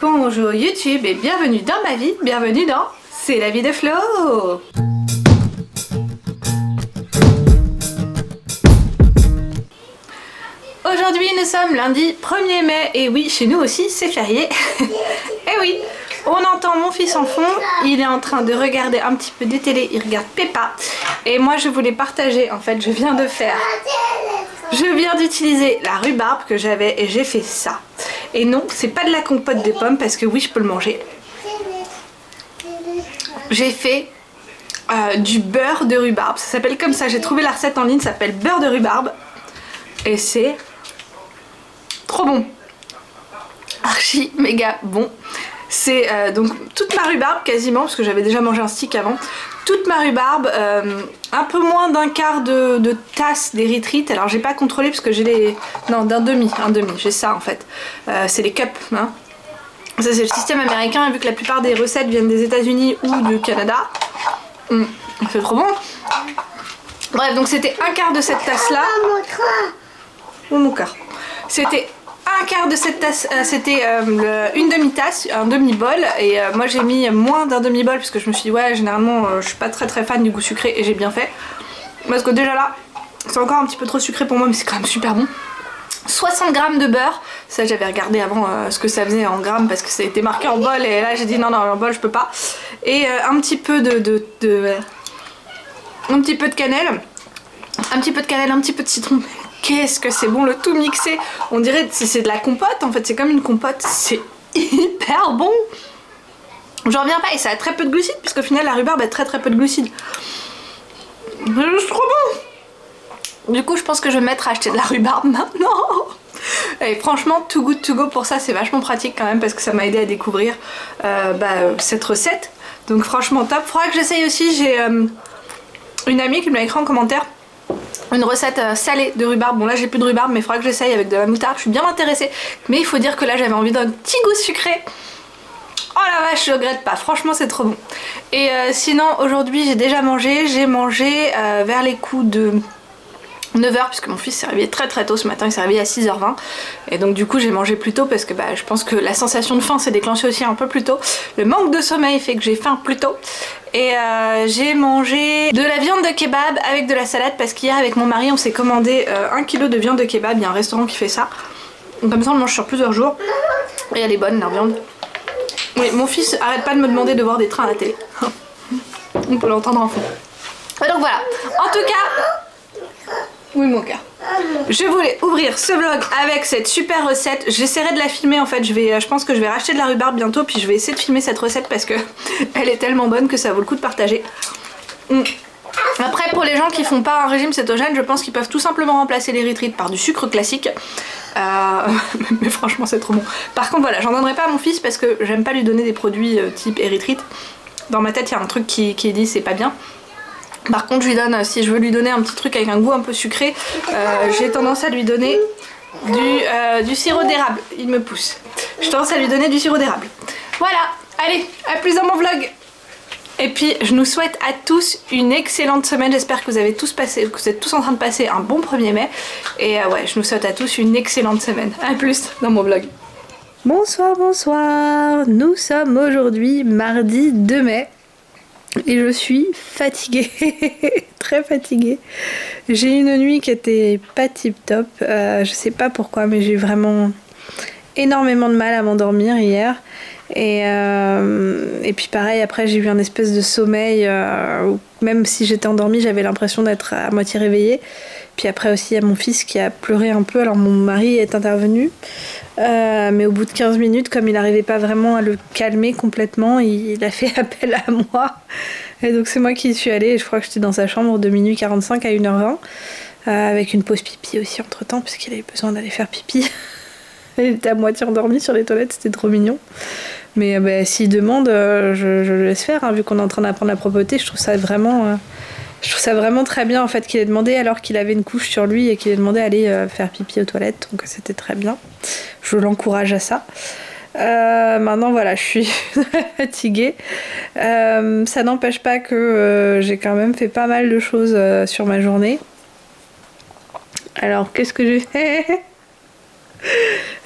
Bonjour YouTube et bienvenue dans ma vie, bienvenue dans C'est la vie de Flo. Aujourd'hui nous sommes lundi 1er mai et oui, chez nous aussi c'est férié. Et oui, on entend mon fils en fond, il est en train de regarder un petit peu de télé, il regarde Peppa. Et moi je voulais partager, en fait je viens d'utiliser la rhubarbe que j'avais et j'ai fait ça. Et non, c'est pas de la compote de pommes parce que oui je peux le manger. J'ai fait du beurre de rhubarbe, ça s'appelle comme ça, j'ai trouvé la recette en ligne, ça s'appelle beurre de rhubarbe. Et c'est trop bon, archi méga bon. C'est donc toute ma rhubarbe quasiment, parce que j'avais déjà mangé un stick avant. Toute ma rhubarbe, un peu moins d'un quart de tasse d'érythrite. Alors j'ai pas contrôlé parce que j'ai les... Non, un demi, j'ai ça en fait. C'est les cups, hein. Ça c'est le système américain, vu que la plupart des recettes viennent des États-Unis ou du Canada. C'est trop bon. Bref, donc c'était un quart de cette tasse là. Oh mon cœur. C'était un quart de cette tasse, c'était une demi-tasse, un demi-bol. Et moi j'ai mis moins d'un demi-bol parce que je me suis dit ouais, généralement je suis pas très fan du goût sucré et j'ai bien fait. Parce que déjà là, c'est encore un petit peu trop sucré pour moi, mais c'est quand même super bon. 60 grammes de beurre, ça j'avais regardé avant ce que ça faisait en grammes parce que ça a été marqué en bol et là j'ai dit non en bol je peux pas. Et un petit peu de cannelle, un petit peu de citron. Qu'est-ce que c'est bon, le tout mixé. On dirait que c'est de la compote en fait, c'est comme une compote, c'est hyper bon. J'en reviens pas et ça a très peu de glucides puisqu'au final la rhubarbe a très peu de glucides. C'est juste trop bon. Du coup je pense que je vais me mettre à acheter de la rhubarbe maintenant. Et franchement Too Good To Go pour ça c'est vachement pratique quand même parce que ça m'a aidé à découvrir cette recette. Donc franchement top. Faudra que j'essaye aussi, j'ai une amie qui me l'a écrit en commentaire une recette salée de rhubarbe. Bon là j'ai plus de rhubarbe mais il faudra que j'essaye avec de la moutarde, je suis bien intéressée. Mais il faut dire que là j'avais envie d'un petit goût sucré. Oh la vache, je regrette pas, franchement c'est trop bon. Et sinon aujourd'hui j'ai déjà mangé, vers les coups de 9h puisque mon fils s'est réveillé très tôt ce matin, il s'est réveillé à 6h20 et donc du coup j'ai mangé plus tôt parce que je pense que la sensation de faim s'est déclenchée aussi un peu plus tôt. Le manque de sommeil fait que j'ai faim plus tôt et j'ai mangé de la viande de kebab avec de la salade parce qu'hier avec mon mari on s'est commandé 1 kg de viande de kebab, il y a un restaurant qui fait ça. Comme ça on le mange sur plusieurs jours et elle est bonne la viande. Oui, mon fils arrête pas de me demander de voir des trains à la télé. On peut l'entendre en fond. Et donc voilà, en tout cas... Oui mon cœur. Je voulais ouvrir ce vlog avec cette super recette. J'essaierai de la filmer en fait. Je pense que je vais racheter de la rhubarbe bientôt. Puis je vais essayer de filmer cette recette parce que elle est tellement bonne que ça vaut le coup de partager. Après pour les gens qui font pas un régime cétogène, je pense qu'ils peuvent tout simplement remplacer l'érythrite par du sucre classique. Mais franchement c'est trop bon. Par contre voilà, j'en donnerai pas à mon fils parce que j'aime pas lui donner des produits type érythrite. Dans ma tête il y a un truc qui dit c'est pas bien. Par contre je lui donne, si je veux lui donner un petit truc avec un goût un peu sucré, j'ai tendance à lui donner du sirop d'érable. Il me pousse. J'ai tendance à lui donner du sirop d'érable. Voilà, allez, à plus dans mon vlog. Et puis je nous souhaite à tous une excellente semaine. J'espère que vous êtes tous en train de passer un bon 1er mai. Et ouais, je nous souhaite à tous une excellente semaine. À plus dans mon vlog. Bonsoir. Nous sommes aujourd'hui mardi 2 mai. Et je suis fatiguée, très fatiguée. J'ai eu une nuit qui était pas tip top, je sais pas pourquoi mais j'ai eu vraiment énormément de mal à m'endormir hier. Et puis pareil après j'ai eu un espèce de sommeil où même si j'étais endormie j'avais l'impression d'être à moitié réveillée. Puis après aussi il y a mon fils qui a pleuré un peu, alors mon mari est intervenu. Mais au bout de 15 minutes, comme il n'arrivait pas vraiment à le calmer complètement, il a fait appel à moi. Et donc c'est moi qui y suis allée et je crois que j'étais dans sa chambre de minuit 45 à 1h20. Avec une pause pipi aussi entre temps, puisqu'il avait besoin d'aller faire pipi. Il était à moitié endormi sur les toilettes, c'était trop mignon. Mais s'il demande, je le laisse faire, hein, vu qu'on est en train d'apprendre la propreté, je trouve ça vraiment très bien en fait qu'il ait demandé alors qu'il avait une couche sur lui et qu'il ait demandé à aller faire pipi aux toilettes, donc c'était très bien. Je l'encourage à ça. Maintenant voilà, je suis fatiguée. Ça n'empêche pas que j'ai quand même fait pas mal de choses sur ma journée. Alors qu'est-ce que j'ai fait?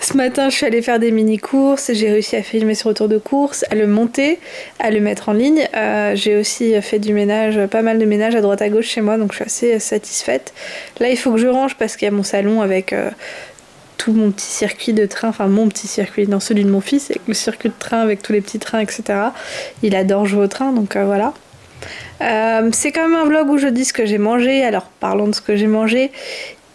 Ce matin, je suis allée faire des mini-courses, j'ai réussi à filmer ce retour de course, à le monter, à le mettre en ligne. J'ai aussi fait du ménage, pas mal de ménage à droite à gauche chez moi, donc je suis assez satisfaite. Là, il faut que je range parce qu'il y a mon salon avec tout mon petit circuit de train, enfin mon petit circuit, dans celui de mon fils, avec le circuit de train avec tous les petits trains, etc. Il adore jouer au train, donc voilà. C'est quand même un vlog où je dis ce que j'ai mangé. Alors parlons de ce que j'ai mangé.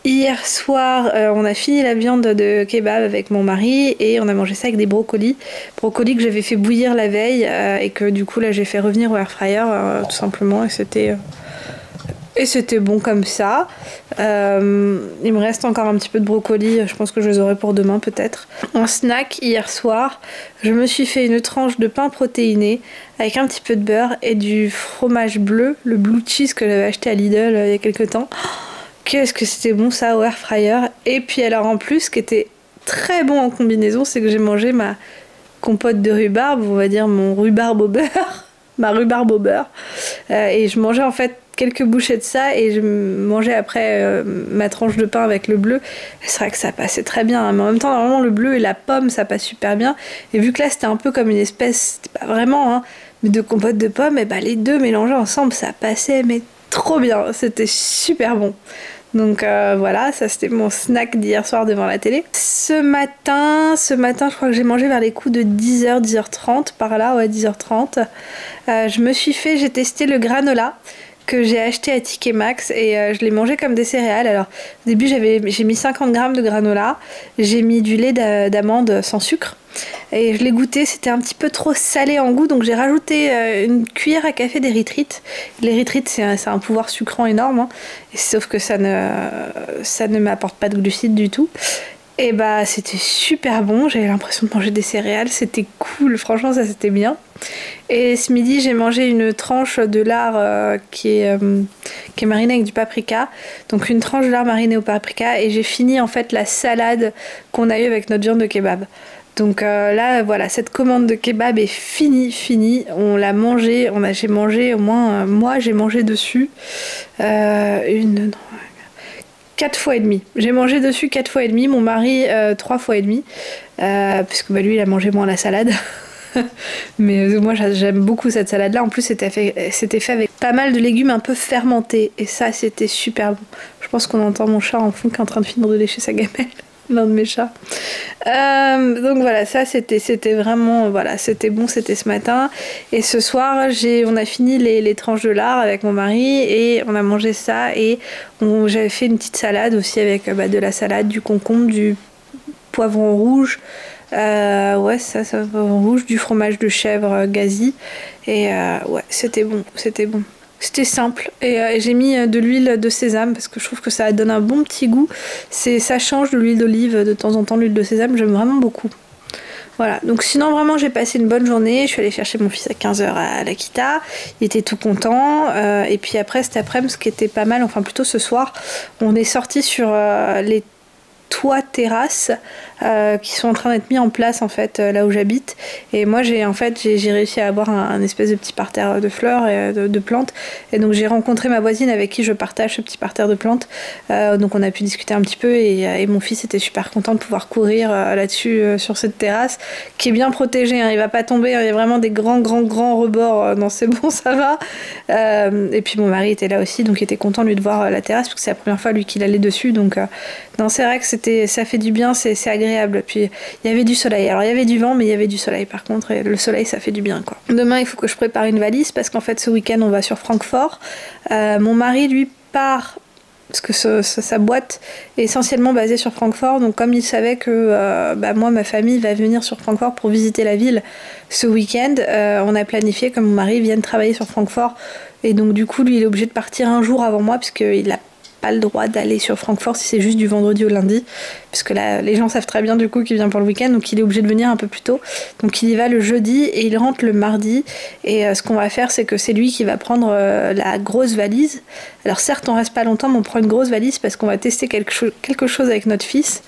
Hier soir, on a fini la viande de kebab avec mon mari et on a mangé ça avec des brocolis. Brocolis que j'avais fait bouillir la veille et que du coup là j'ai fait revenir au air fryer tout simplement et c'était bon comme ça. Il me reste encore un petit peu de brocolis, je pense que je les aurai pour demain peut-être. En snack, hier soir, je me suis fait une tranche de pain protéiné avec un petit peu de beurre et du fromage bleu, le blue cheese que j'avais acheté à Lidl il y a quelques temps. Qu'est-ce que c'était bon ça au air fryer. Et puis alors en plus, ce qui était très bon en combinaison, c'est que j'ai mangé ma compote de rhubarbe, on va dire mon rhubarbe au beurre, ma rhubarbe au beurre. Et je mangeais en fait quelques bouchées de ça et je mangeais après ma tranche de pain avec le bleu. C'est vrai que ça passait très bien, hein, mais en même temps normalement le bleu et la pomme ça passe super bien. Et vu que là c'était un peu comme une espèce, c'était pas vraiment, hein, mais de compote de pommes, et bah les deux mélangés ensemble ça passait mais trop bien, c'était super bon. Donc voilà, ça c'était mon snack d'hier soir devant la télé. Ce matin, je crois que j'ai mangé vers les coups de 10h, 10h30, par là, ouais 10h30. J'ai testé le granola que j'ai acheté à Ticket Max et je l'ai mangé comme des céréales. Alors au début j'ai mis 50 grammes de granola, j'ai mis du lait d'amande sans sucre et je l'ai goûté, c'était un petit peu trop salé en goût donc j'ai rajouté une cuillère à café d'érythrite. L'érythrite c'est un pouvoir sucrant énorme hein, sauf que ça ne m'apporte pas de glucides du tout. Et bah c'était super bon, j'avais l'impression de manger des céréales, c'était cool, franchement ça c'était bien. Et ce midi j'ai mangé une tranche de lard qui est marinée avec du paprika, donc une tranche de lard marinée au paprika et j'ai fini en fait la salade qu'on a eue avec notre viande de kebab. Donc là voilà, cette commande de kebab est finie, on l'a mangé, j'ai mangé au moins, moi j'ai mangé dessus 4 fois et demi. J'ai mangé dessus 4 fois et demi, mon mari 3 fois et demi, puisque bah, lui il a mangé moins la salade. Mais moi j'aime beaucoup cette salade là, en plus c'était fait avec pas mal de légumes un peu fermentés et ça c'était super bon. Je pense qu'on entend mon chat en fond qui est en train de finir de lécher sa gamelle. L'un de mes chats. Donc voilà, ça c'était vraiment, voilà, c'était bon, c'était ce matin. Et ce soir, on a fini les tranches de lard avec mon mari et on a mangé ça et j'avais fait une petite salade aussi avec de la salade, du concombre, du poivron rouge. Ouais, ça poivron rouge, du fromage de chèvre gazi. Et ouais, c'était bon. C'était simple et j'ai mis de l'huile de sésame parce que je trouve que ça donne un bon petit goût. Ça change de l'huile d'olive de temps en temps, l'huile de sésame, j'aime vraiment beaucoup. Voilà, donc sinon vraiment j'ai passé une bonne journée, je suis allée chercher mon fils à 15h à l'Akita, il était tout content, et puis après cet après-midi, ce qui était pas mal, enfin plutôt ce soir, on est sorti sur les toits terrasses qui sont en train d'être mis en place en fait là où j'habite et moi j'ai réussi à avoir un espèce de petit parterre de fleurs et de plantes et donc j'ai rencontré ma voisine avec qui je partage ce petit parterre de plantes donc on a pu discuter un petit peu et mon fils était super content de pouvoir courir là-dessus sur cette terrasse qui est bien protégée hein, il va pas tomber hein, il y a vraiment des grands rebords non c'est bon ça va et puis mon mari était là aussi donc il était content lui de voir la terrasse parce que c'est la première fois lui qu'il allait dessus donc non c'est vrai que ça fait du bien, c'est agréable. Puis il y avait du soleil. Alors il y avait du vent, mais il y avait du soleil par contre. Et le soleil, ça fait du bien quoi. Demain, il faut que je prépare une valise parce qu'en fait, ce week-end, on va sur Francfort. Mon mari, lui, part parce que sa boîte est essentiellement basée sur Francfort. Donc comme il savait que moi, ma famille va venir sur Francfort pour visiter la ville ce week-end, on a planifié que mon mari vienne travailler sur Francfort. Et donc du coup, lui, il est obligé de partir un jour avant moi puisqu'il a pas le droit d'aller sur Francfort si c'est juste du vendredi au lundi puisque là les gens savent très bien du coup qu'il vient pour le week-end donc il est obligé de venir un peu plus tôt donc il y va le jeudi et il rentre le mardi et ce qu'on va faire c'est que c'est lui qui va prendre la grosse valise. Alors certes on reste pas longtemps mais on prend une grosse valise parce qu'on va tester quelque chose avec notre fils.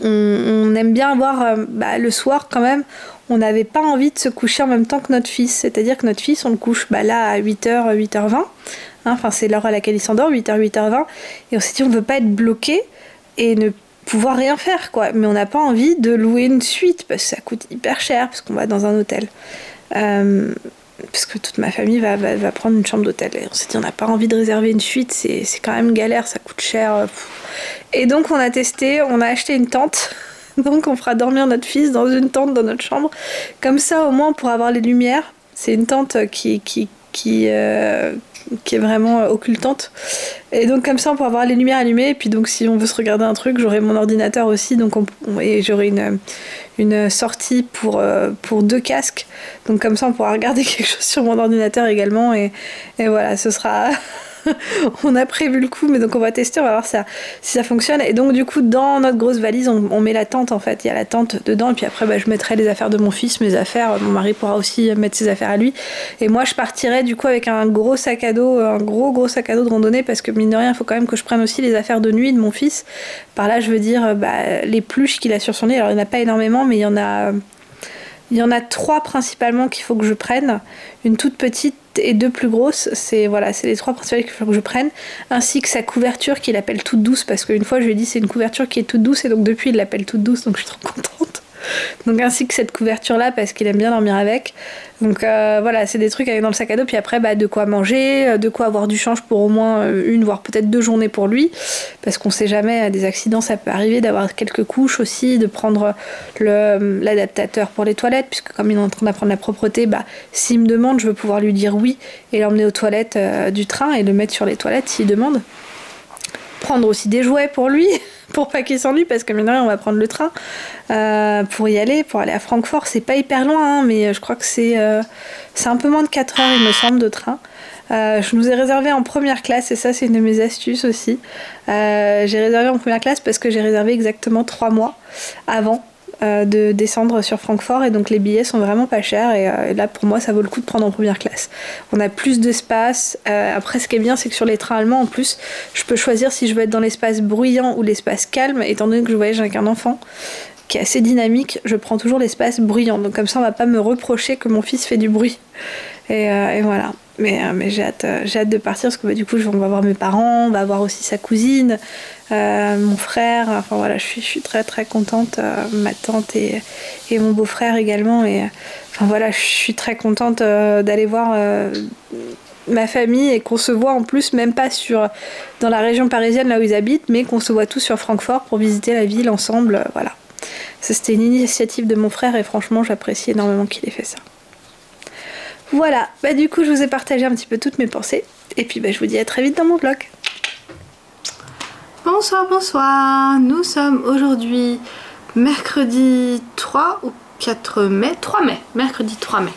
On aime bien avoir le soir quand même on n'avait pas envie de se coucher en même temps que notre fils, c'est-à-dire que notre fils on le couche là à 8h, 8h20 enfin c'est l'heure à laquelle il s'endort, 8h, 8h20 et on s'est dit on ne veut pas être bloqué et ne pouvoir rien faire, quoi. Mais on n'a pas envie de louer une suite parce que ça coûte hyper cher, parce qu'on va dans un hôtel. Parce que toute ma famille va prendre une chambre d'hôtel. Et on s'est dit, on n'a pas envie de réserver une suite, c'est quand même galère, ça coûte cher. Et donc on a testé, on a acheté une tente. Donc on fera dormir notre fils dans une tente dans notre chambre. Comme ça, au moins, on pourra avoir les lumières. C'est une tente qui est vraiment occultante. Et donc comme ça, on pourra avoir les lumières allumées. Et puis donc si on veut se regarder un truc, j'aurai mon ordinateur aussi. Donc et j'aurai une sortie pour 2 casques. Donc comme ça, on pourra regarder quelque chose sur mon ordinateur également. Et voilà, ce sera... on a prévu le coup, mais donc on va tester, on va voir si ça fonctionne. Et donc du coup, dans notre grosse valise, on met la tente en fait. Il y a la tente dedans, et puis après, je mettrai les affaires de mon fils, mes affaires. Mon mari pourra aussi mettre ses affaires à lui. Et moi, je partirai du coup avec un gros sac à dos, un gros sac à dos de randonnée, parce que mine de rien, il faut quand même que je prenne aussi les affaires de nuit de mon fils. Par là, je veux dire les pluches qu'il a sur son lit. Alors il n'y en a pas énormément, mais il y en a 3 principalement qu'il faut que je prenne. Une toute petite et 2 plus grosses. C'est les 3 principales qu'il faut que je prenne. Ainsi que sa couverture qu'il appelle toute douce. Parce qu'une fois, je lui ai dit c'est une couverture qui est toute douce. Et donc depuis, il l'appelle toute douce. Donc je suis trop contente. Donc ainsi que cette couverture-là, parce qu'il aime bien dormir avec. Donc c'est des trucs avec dans le sac à dos. Puis après, de quoi manger, de quoi avoir du change pour au moins une, voire peut-être 2 journées pour lui. Parce qu'on sait jamais, des accidents, ça peut arriver, d'avoir quelques couches aussi, de prendre l'adaptateur pour les toilettes, puisque comme il est en train d'apprendre la propreté, s'il me demande, je veux pouvoir lui dire oui et l'emmener aux toilettes du train et le mettre sur les toilettes s'il demande. Prendre aussi des jouets pour lui, pour pas qu'il s'ennuie, parce que maintenant on va prendre le train pour y aller, pour aller à Francfort. C'est pas hyper loin, hein, mais je crois que c'est un peu moins de 4 heures, il me semble, de train. Je nous ai réservé en première classe, et ça c'est une de mes astuces aussi. J'ai réservé en première classe parce que j'ai réservé exactement 3 mois avant de descendre sur Francfort, et donc les billets sont vraiment pas chers, et là pour moi ça vaut le coup de prendre en première classe. On a plus d'espace. Après, ce qui est bien, c'est que sur les trains allemands en plus, je peux choisir si je veux être dans l'espace bruyant ou l'espace calme. Étant donné que je voyage avec un enfant qui est assez dynamique, je prends toujours l'espace bruyant, donc comme ça on va pas me reprocher que mon fils fait du bruit. Et voilà. Mais j'ai hâte de partir, parce que du coup on va voir mes parents, on va voir aussi sa cousine, mon frère. Enfin voilà, je suis très très contente, ma tante et mon beau-frère également. Et enfin voilà, je suis très contente d'aller voir ma famille, et qu'on se voit en plus, même pas dans la région parisienne là où ils habitent, mais qu'on se voit tous sur Francfort pour visiter la ville ensemble. Voilà. Ça, c'était une initiative de mon frère, et franchement j'apprécie énormément qu'il ait fait ça. Voilà, du coup je vous ai partagé un petit peu toutes mes pensées, et puis je vous dis à très vite dans mon vlog. Bonsoir, nous sommes aujourd'hui mercredi 3 ou 4 mai, 3 mai, mercredi 3 mai.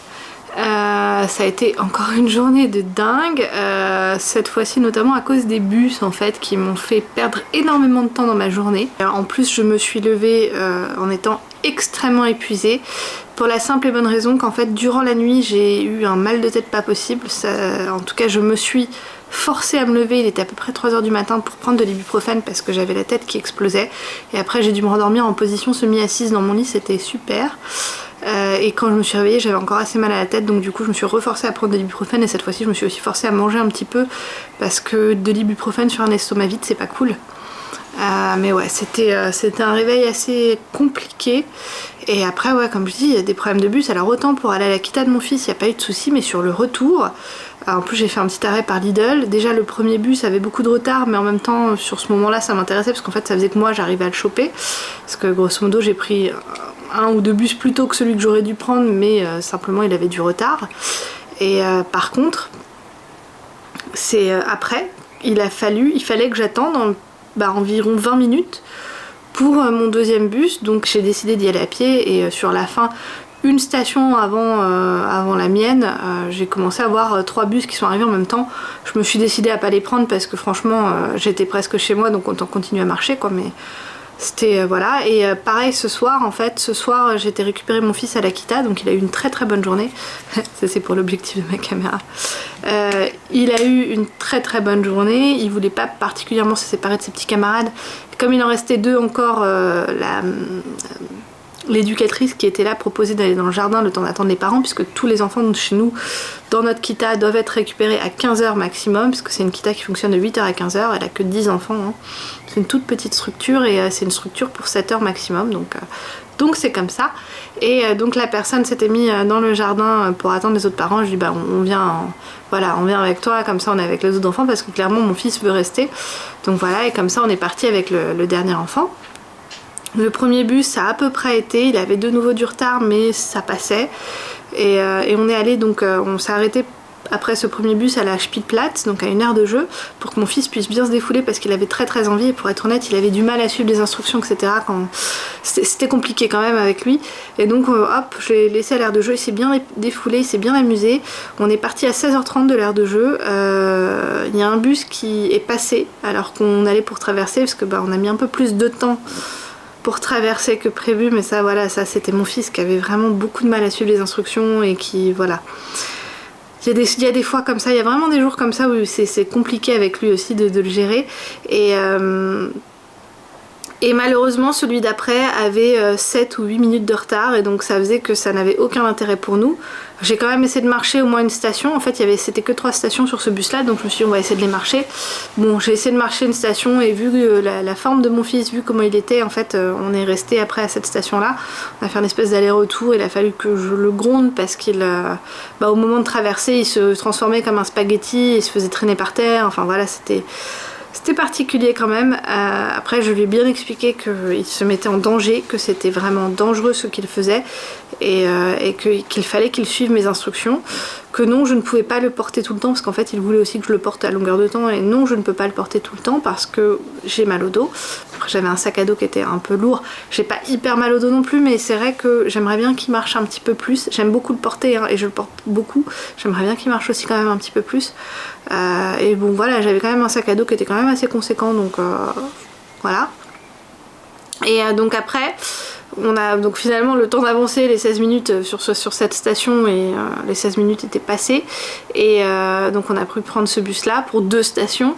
Ça a été encore une journée de dingue, cette fois-ci notamment à cause des bus en fait, qui m'ont fait perdre énormément de temps dans ma journée. En plus, je me suis levée en étant extrêmement épuisée, pour la simple et bonne raison qu'en fait durant la nuit j'ai eu un mal de tête pas possible. En tout cas, je me suis forcée à me lever, il était à peu près 3 h du matin, pour prendre de l'ibuprofène parce que j'avais la tête qui explosait, et après j'ai dû me rendormir en position semi-assise dans mon lit, c'était super. Et quand je me suis réveillée, j'avais encore assez mal à la tête, donc du coup je me suis reforcée à prendre de l'ibuprofène, et cette fois-ci je me suis aussi forcée à manger un petit peu, parce que de l'ibuprofène sur un estomac vide c'est pas cool. Mais ouais, c'était un réveil assez compliqué. Et après, comme je dis, il y a des problèmes de bus. Alors autant pour aller à la Kita de mon fils, il n'y a pas eu de soucis, mais sur le retour, en plus j'ai fait un petit arrêt par Lidl. Déjà le premier bus avait beaucoup de retard, mais en même temps sur ce moment là ça m'intéressait, parce qu'en fait ça faisait que moi j'arrivais à le choper, parce que grosso modo j'ai pris 1 ou 2 bus plus tôt que celui que j'aurais dû prendre, mais simplement il avait du retard. Et par contre, c'est après, il fallait que j'attende environ 20 minutes pour mon deuxième bus, donc j'ai décidé d'y aller à pied, et sur la fin, une station avant la mienne, j'ai commencé à voir 3 bus qui sont arrivés en même temps. Je me suis décidée à pas les prendre parce que franchement j'étais presque chez moi, donc autant continuer à marcher quoi, mais c'était voilà. Et pareil ce soir, j'ai été récupérer mon fils à la Kita, donc il a eu une très très bonne journée. Ça c'est pour l'objectif de ma caméra. Il a eu une très très bonne journée, il voulait pas particulièrement se séparer de ses petits camarades. Comme il en restait 2 encore, l'éducatrice qui était là proposait d'aller dans le jardin le temps d'attendre les parents, puisque tous les enfants de chez nous dans notre kita doivent être récupérés à 15h maximum, puisque c'est une kita qui fonctionne de 8h à 15h, elle a que 10 enfants, hein. C'est une toute petite structure et c'est une structure pour 7h maximum, donc c'est comme ça. Et donc la personne s'était mise dans le jardin pour attendre les autres parents. Je lui dis bah on vient avec toi, comme ça on est avec les autres enfants, parce que clairement mon fils veut rester. Donc voilà, et comme ça on est parti avec le dernier enfant. Le premier bus ça a à peu près été, il avait de nouveau du retard mais ça passait. Et on est allé, donc on s'est arrêté après ce premier bus à la Spielplatz, donc à une aire de jeu, pour que mon fils puisse bien se défouler, parce qu'il avait très envie, et pour être honnête il avait du mal à suivre les instructions, etc. C'était compliqué quand même avec lui, et donc hop, je l'ai laissé à l'aire de jeu, il s'est bien défoulé, il s'est bien amusé. On est parti à 16h30 de l'aire de jeu, il y a un bus qui est passé alors qu'on allait pour traverser, parce que on a mis un peu plus de temps pour traverser que prévu, mais ça voilà, ça c'était mon fils qui avait vraiment beaucoup de mal à suivre les instructions, et qui voilà. Il y a des fois comme ça, il y a vraiment des jours comme ça où c'est compliqué avec lui aussi de le gérer. Et malheureusement celui d'après avait 7 ou 8 minutes de retard, et donc ça faisait que ça n'avait aucun intérêt pour nous. J'ai quand même essayé de marcher au moins une station, en fait c'était que 3 stations sur ce bus là, donc je me suis dit on va essayer de les marcher. Bon, j'ai essayé de marcher une station, et vu la forme de mon fils, vu comment il était, en fait on est resté après à cette station là. On a fait une espèce d'aller-retour, il a fallu que je le gronde parce qu'il au moment de traverser il se transformait comme un spaghetti, il se faisait traîner par terre, enfin voilà, c'était particulier quand même. Après je lui ai bien expliqué qu'il se mettait en danger, que c'était vraiment dangereux ce qu'il faisait, et qu'il fallait qu'il suive mes instructions, que non je ne pouvais pas le porter tout le temps, parce qu'en fait il voulait aussi que je le porte à longueur de temps, et non je ne peux pas le porter tout le temps parce que j'ai mal au dos. Après j'avais un sac à dos qui était un peu lourd, j'ai pas hyper mal au dos non plus, mais c'est vrai que j'aimerais bien qu'il marche un petit peu plus. J'aime beaucoup le porter, hein, et je le porte beaucoup, j'aimerais bien qu'il marche aussi quand même un petit peu plus. Et bon voilà, j'avais quand même un sac à dos qui était quand même assez conséquent, donc voilà. Et donc après on a donc finalement le temps d'avancer les 16 minutes sur cette station, et les 16 minutes étaient passées, et donc on a pu prendre ce bus là pour 2 stations.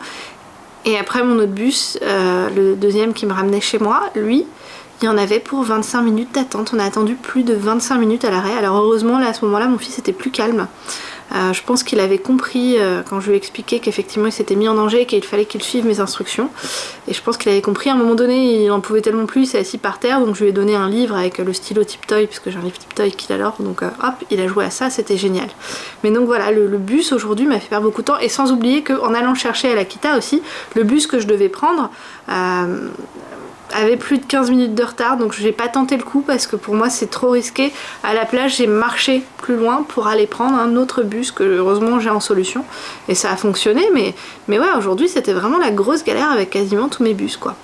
Et après mon autre bus, le deuxième qui me ramenait chez moi, lui il y en avait pour 25 minutes d'attente. On a attendu plus de 25 minutes à l'arrêt. Alors heureusement là à ce moment là mon fils était plus calme. Je pense qu'il avait compris quand je lui ai expliqué qu'effectivement il s'était mis en danger et qu'il fallait qu'il suive mes instructions, et je pense qu'il avait compris. À un moment donné il en pouvait tellement plus, il s'est assis par terre, donc je lui ai donné un livre avec le stylo Tiptoy, puisque j'ai un livre Tiptoy qu'il adore, donc hop il a joué à ça, c'était génial. Mais donc voilà, le bus aujourd'hui m'a fait perdre beaucoup de temps, et sans oublier qu'en allant le chercher à la Kita aussi, le bus que je devais prendre avait plus de 15 minutes de retard, donc j'ai pas tenté le coup parce que pour moi c'est trop risqué. À la place j'ai marché plus loin pour aller prendre un autre bus que heureusement j'ai en solution, et ça a fonctionné, mais ouais, aujourd'hui c'était vraiment la grosse galère avec quasiment tous mes bus quoi.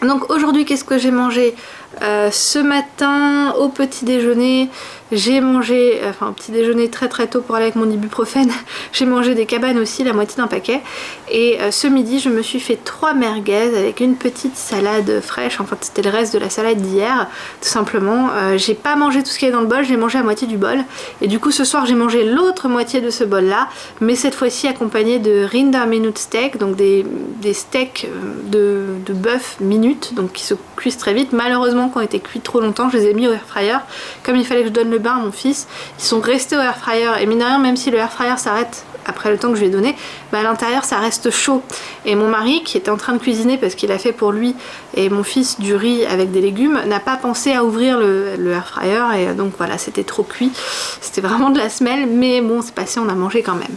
Donc aujourd'hui qu'est-ce que j'ai mangé ce matin au petit déjeuner? J'ai mangé, enfin au petit déjeuner très tôt pour aller avec mon ibuprofène, j'ai mangé des cabanes aussi, la moitié d'un paquet. Et ce midi je me suis fait 3 merguez avec une petite salade fraîche, enfin c'était le reste de la salade d'hier tout simplement. J'ai pas mangé tout ce qu'il y avait dans le bol, j'ai mangé la moitié du bol, et du coup ce soir j'ai mangé l'autre moitié de ce bol là, mais cette fois-ci accompagné de Rinderminute steak, donc des steaks de bœuf minute, donc qui se cuisent très vite. Malheureusement quand ils étaient cuits trop longtemps je les ai mis au air fryer, comme il fallait que je donne le bain à mon fils, ils sont restés au air fryer, et mine de rien même si le air fryer s'arrête après le temps que je lui ai donné, à l'intérieur ça reste chaud. Et mon mari qui était en train de cuisiner parce qu'il a fait pour lui et mon fils du riz avec des légumes n'a pas pensé à ouvrir le air fryer, et donc voilà, c'était trop cuit, c'était vraiment de la semelle, mais bon c'est passé, on a mangé quand même.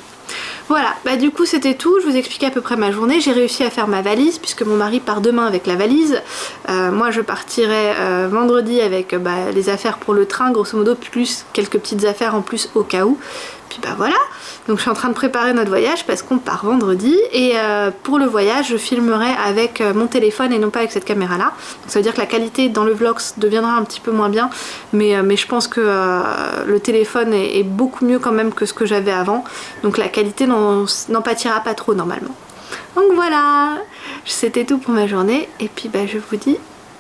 Voilà, du coup c'était tout, je vous expliquais à peu près ma journée. J'ai réussi à faire ma valise puisque mon mari part demain avec la valise. Moi je partirai vendredi avec les affaires pour le train grosso modo, plus quelques petites affaires en plus au cas où. Puis voilà, donc je suis en train de préparer notre voyage parce qu'on part vendredi, et pour le voyage je filmerai avec mon téléphone et non pas avec cette caméra là, donc ça veut dire que la qualité dans le vlog deviendra un petit peu moins bien, mais je pense que le téléphone est beaucoup mieux quand même que ce que j'avais avant, donc la qualité n'en pâtira pas trop normalement. Donc voilà, c'était tout pour ma journée, et puis je vous dis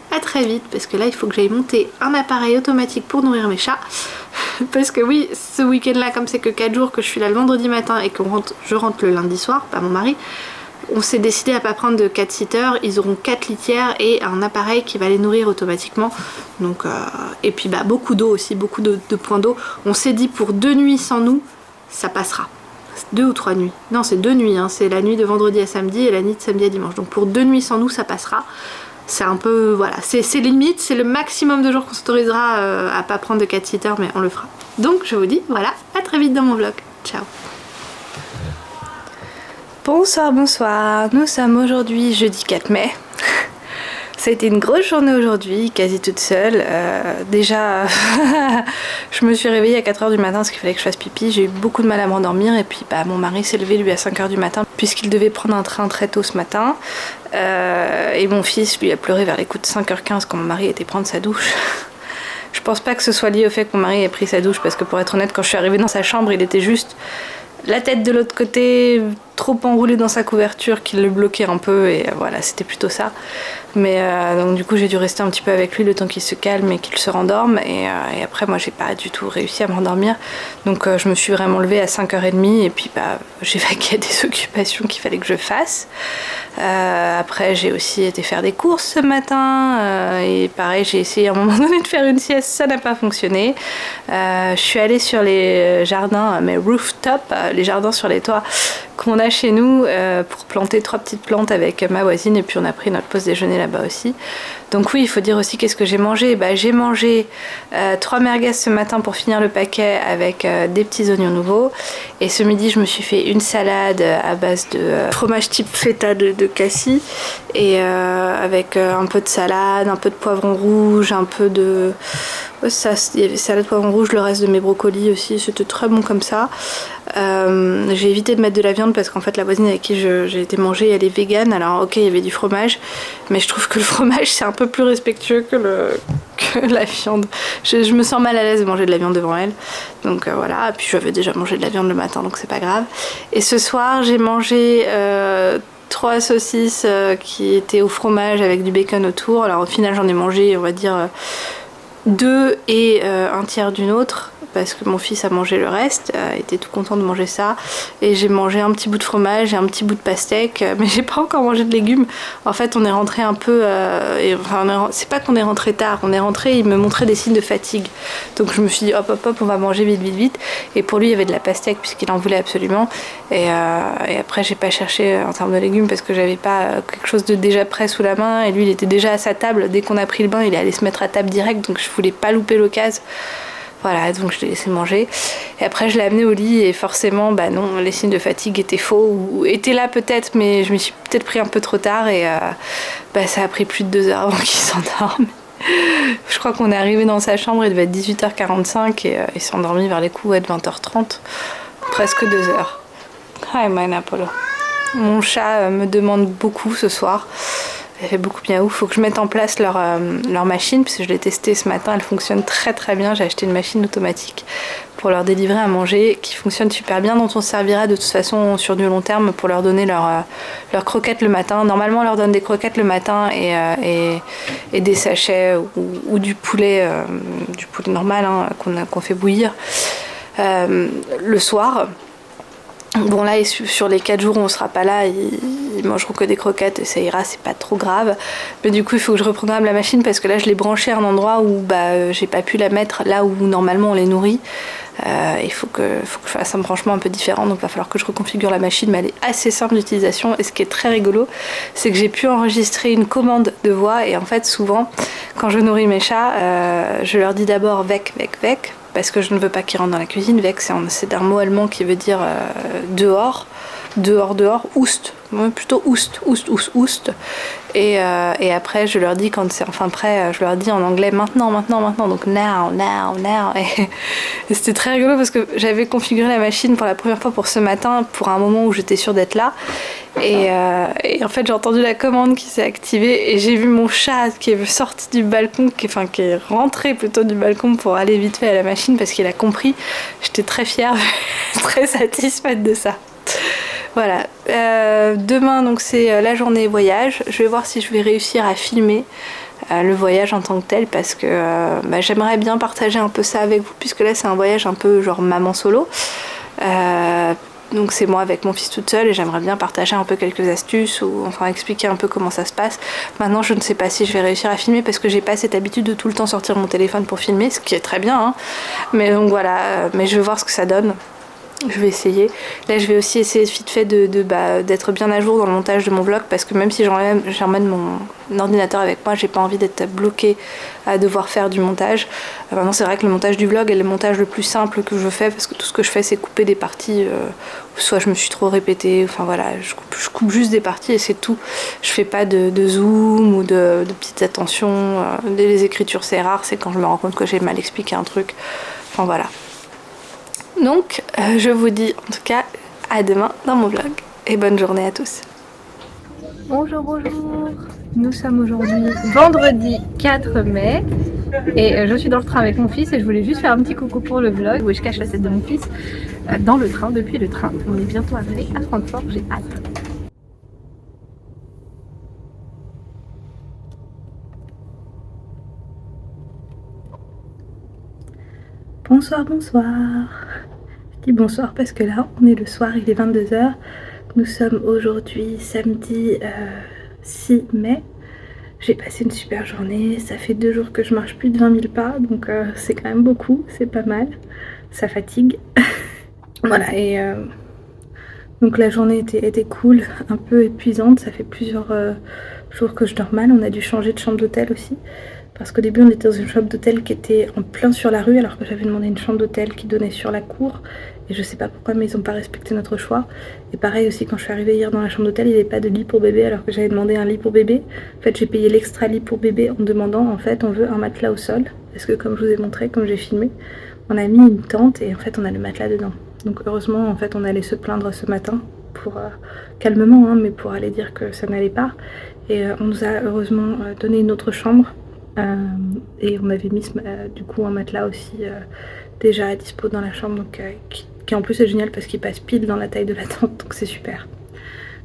à très vite, parce que là il faut que j'aille monter un appareil automatique pour nourrir mes chats. Parce que oui, ce week-end là, comme c'est que 4 jours, que je suis là le vendredi matin et que je rentre le lundi soir, pas mon mari, On s'est décidé à pas prendre de cat-sitter, ils auront 4 litières et un appareil qui va les nourrir automatiquement. Donc, et puis beaucoup d'eau aussi, beaucoup de points d'eau. On s'est dit pour 2 nuits sans nous, ça passera. 2 ou 3 nuits. Non, c'est 2 nuits, hein. C'est la nuit de vendredi à samedi et la nuit de samedi à dimanche. Donc pour 2 nuits sans nous, ça passera. C'est un peu, voilà, c'est limite, c'est le maximum de jours qu'on s'autorisera à pas prendre de cat-sitter, mais on le fera. Donc je vous dis, voilà, à très vite dans mon vlog. Ciao. Bonsoir, bonsoir. Nous sommes aujourd'hui jeudi 4 mai. Ça a été une grosse journée aujourd'hui, quasi toute seule. Déjà, je me suis réveillée à 4h du matin parce qu'il fallait que je fasse pipi. J'ai eu beaucoup de mal à m'endormir et puis mon mari s'est levé lui à 5h du matin puisqu'il devait prendre un train très tôt ce matin. Et mon fils lui a pleuré vers les coups de 5h15 quand mon mari était prendre sa douche. Je pense pas que ce soit lié au fait que mon mari ait pris sa douche parce que pour être honnête, quand je suis arrivée dans sa chambre, il était juste la tête de l'autre côté, trop enroulé dans sa couverture qui le bloquait un peu et voilà, c'était plutôt ça. Mais donc du coup j'ai dû rester un petit peu avec lui le temps qu'il se calme et qu'il se rendorme et après moi j'ai pas du tout réussi à m'endormir, donc je me suis vraiment levée à 5h30 et puis j'ai vaqué à des occupations qu'il fallait que je fasse. Après j'ai aussi été faire des courses ce matin et pareil j'ai essayé à un moment donné de faire une sieste, ça n'a pas fonctionné. Je suis allée sur les jardins, mes rooftops, les jardins sur les toits qu'on a chez nous pour planter 3 petites plantes avec ma voisine et puis on a pris notre pause déjeuner là-bas aussi. Donc oui, il faut dire aussi qu'est-ce que j'ai mangé. J'ai mangé 3 merguez ce matin pour finir le paquet avec des petits oignons nouveaux et ce midi je me suis fait une salade à base de fromage type feta de cassis et avec un peu de salade, un peu de poivron rouge, un peu de... Ça, il y avait salade poivron rouge, le reste de mes brocolis aussi, c'était très bon comme ça. J'ai évité de mettre de la viande parce qu'en fait la voisine avec qui j'ai été manger elle est végane, alors ok il y avait du fromage mais je trouve que le fromage c'est un peu plus respectueux que la viande. Je me sens mal à l'aise de manger de la viande devant elle, donc voilà. Et puis j'avais déjà mangé de la viande le matin donc c'est pas grave. Et ce soir j'ai mangé 3 saucisses qui étaient au fromage avec du bacon autour. Alors au final j'en ai mangé on va dire 2 et un tiers d'une autre parce que mon fils a mangé le reste, était tout content de manger ça et j'ai mangé un petit bout de fromage et un petit bout de pastèque mais j'ai pas encore mangé de légumes. En fait on est rentré un peu c'est pas qu'on est rentré tard, on est rentré, il me montrait des signes de fatigue donc je me suis dit hop on va manger vite et pour lui il y avait de la pastèque puisqu'il en voulait absolument et après j'ai pas cherché en termes de légumes parce que j'avais pas quelque chose de déjà prêt sous la main et lui il était déjà à sa table, dès qu'on a pris le bain il est allé se mettre à table direct donc je voulais pas louper l'occasion. Voilà, donc je l'ai laissé manger. Et après, je l'ai amené au lit et forcément, non, les signes de fatigue étaient faux ou étaient là peut-être, mais je me suis peut-être pris un peu trop tard et ça a pris plus de 2 heures avant qu'il s'endorme. Je crois qu'on est arrivé dans sa chambre, il devait être 18h45 et il s'est endormi vers les coups de 20h30, presque 2 heures. Hi, my Apollo. Mon chat me demande beaucoup ce soir. Elle fait beaucoup miaou. Faut que je mette en place leur machine parce que je l'ai testée ce matin, elle fonctionne très très bien. J'ai acheté une machine automatique pour leur délivrer à manger qui fonctionne super bien, dont on servira de toute façon sur du long terme pour leur donner leurs croquettes le matin. Normalement on leur donne des croquettes le matin et des sachets ou du poulet normal qu'on fait bouillir le soir. Bon là sur les 4 jours où on sera pas là ils mangeront que des croquettes et ça ira, c'est pas trop grave, mais du coup il faut que je reprogramme la machine parce que là je l'ai branchée à un endroit où j'ai pas pu la mettre là où normalement on les nourrit. Il faut que je fasse un branchement un peu différent, donc il va falloir que je reconfigure la machine, mais elle est assez simple d'utilisation et ce qui est très rigolo c'est que j'ai pu enregistrer une commande de voix et en fait souvent quand je nourris mes chats je leur dis d'abord vec parce que je ne veux pas qu'ils rentrent dans la cuisine. Vec c'est un mot allemand qui veut dire dehors, oust, plutôt oust. Et après je leur dis quand c'est enfin prêt, je leur dis en anglais maintenant, donc now. Et c'était très rigolo parce que j'avais configuré la machine pour la première fois pour ce matin, pour un moment où j'étais sûre d'être là. Et en fait j'ai entendu la commande qui s'est activée et j'ai vu mon chat qui est sorti du balcon, qui est rentré plutôt du balcon pour aller vite fait à la machine parce qu'il a compris. J'étais très fière, très satisfaite de ça. Voilà, demain donc c'est la journée voyage. Je vais voir si je vais réussir à filmer le voyage en tant que tel parce que j'aimerais bien partager un peu ça avec vous puisque là c'est un voyage un peu genre maman solo. Donc c'est moi avec mon fils toute seule et j'aimerais bien partager un peu quelques astuces ou enfin expliquer un peu comment ça se passe. Maintenant je ne sais pas si je vais réussir à filmer parce que j'ai pas cette habitude de tout le temps sortir mon téléphone pour filmer, ce qui est très bien hein. Mais donc voilà, mais je vais voir ce que ça donne. Je vais essayer. Là je vais aussi essayer vite fait d'être bien à jour dans le montage de mon vlog parce que même si j'emmène mon ordinateur avec moi, j'ai pas envie d'être bloquée à devoir faire du montage. Maintenant c'est vrai que le montage du vlog est le montage le plus simple que je fais parce que tout ce que je fais c'est couper des parties où soit je me suis trop répétée, enfin voilà, je coupe juste des parties et c'est tout. Je fais pas de zoom ou de petites attentions. Les écritures c'est rare, c'est quand je me rends compte que j'ai mal expliqué un truc. Enfin voilà. Donc je vous dis en tout cas à demain dans mon vlog et bonne journée à tous. Bonjour, bonjour. Nous sommes aujourd'hui vendredi 4 mai et je suis dans le train avec mon fils et je voulais juste faire un petit coucou pour le vlog où je cache la tête de mon fils dans le train, depuis le train. On est bientôt arrivé à Francfort, j'ai hâte. Bonsoir, bonsoir. Je dis bonsoir parce que là on est le soir, il est 22 h. Nous sommes aujourd'hui samedi 6 mai. J'ai passé une super journée, ça fait 2 jours que je marche plus de 20 000 pas, donc c'est quand même beaucoup, c'est pas mal, ça fatigue. Voilà, et donc la journée était cool, un peu épuisante, ça fait plusieurs jours que je dors mal, on a dû changer de chambre d'hôtel aussi. Parce qu'au début on était dans une chambre d'hôtel qui était en plein sur la rue alors que j'avais demandé une chambre d'hôtel qui donnait sur la cour. Et je sais pas pourquoi mais ils ont pas respecté notre choix. Et pareil aussi quand je suis arrivée hier dans la chambre d'hôtel il n'y avait pas de lit pour bébé alors que j'avais demandé un lit pour bébé. En fait j'ai payé l'extra lit pour bébé en demandant en fait on veut un matelas au sol. Parce que comme je vous ai montré, comme j'ai filmé, on a mis une tente et en fait on a le matelas dedans. Donc heureusement en fait on allait se plaindre ce matin pour calmement hein, mais pour aller dire que ça n'allait pas. Et on nous a heureusement donné une autre chambre. Et on avait mis du coup un matelas aussi déjà à dispo dans la chambre donc, qui en plus est génial parce qu'il passe pile dans la taille de la tente donc c'est super.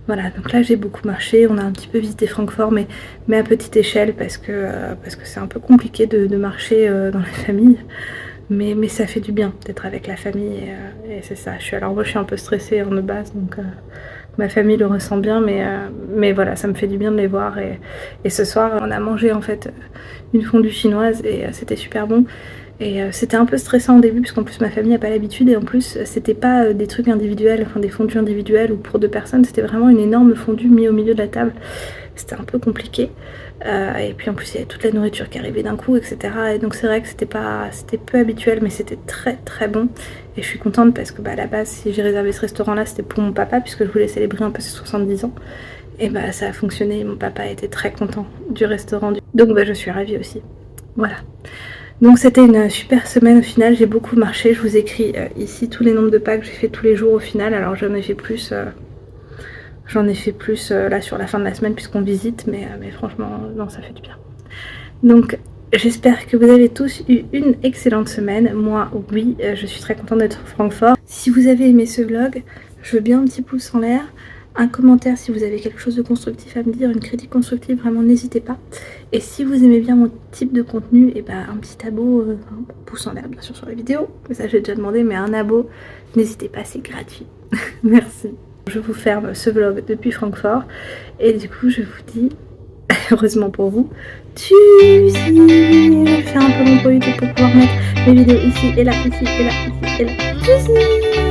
Voilà, donc là j'ai beaucoup marché, on a un petit peu visité Francfort mais à petite échelle parce que c'est un peu compliqué de marcher dans la famille. Mais ça fait du bien d'être avec la famille et c'est ça. Alors moi je suis un peu stressée de base donc ma famille le ressent bien mais voilà ça me fait du bien de les voir et ce soir on a mangé en fait une fondue chinoise et c'était super bon. Et c'était un peu stressant au début parce qu'en plus ma famille n'a pas l'habitude et en plus c'était pas des trucs individuels, enfin des fondues individuelles ou pour 2 personnes, c'était vraiment une énorme fondue mise au milieu de la table. C'était un peu compliqué et puis en plus il y avait toute la nourriture qui arrivait d'un coup etc. Et donc c'est vrai que c'était peu habituel mais c'était très très bon et je suis contente parce que à la base si j'ai réservé ce restaurant là c'était pour mon papa puisque je voulais célébrer un peu ses 70 ans et ça a fonctionné, mon papa était très content du restaurant donc je suis ravie aussi. Voilà. Donc c'était une super semaine au final, j'ai beaucoup marché, je vous écris ici tous les nombres de pas que j'ai fait tous les jours au final, alors j'en ai fait plus là sur la fin de la semaine puisqu'on visite, mais franchement non ça fait du bien. Donc j'espère que vous avez tous eu une excellente semaine, moi oui, je suis très contente d'être à Francfort. Si vous avez aimé ce vlog, je veux bien un petit pouce en l'air. Un commentaire si vous avez quelque chose de constructif à me dire, une critique constructive, vraiment n'hésitez pas. Et si vous aimez bien mon type de contenu, et un petit abo, un pouce en l'air bien sûr sur les vidéos, ça j'ai déjà demandé, mais un abo, n'hésitez pas, c'est gratuit. Merci. Je vous ferme ce vlog depuis Francfort et du coup je vous dis, heureusement pour vous, tchuss. Je fais un peu mon bruit pour pouvoir mettre mes vidéos ici et là, ici et là, ici et là. Tchuss.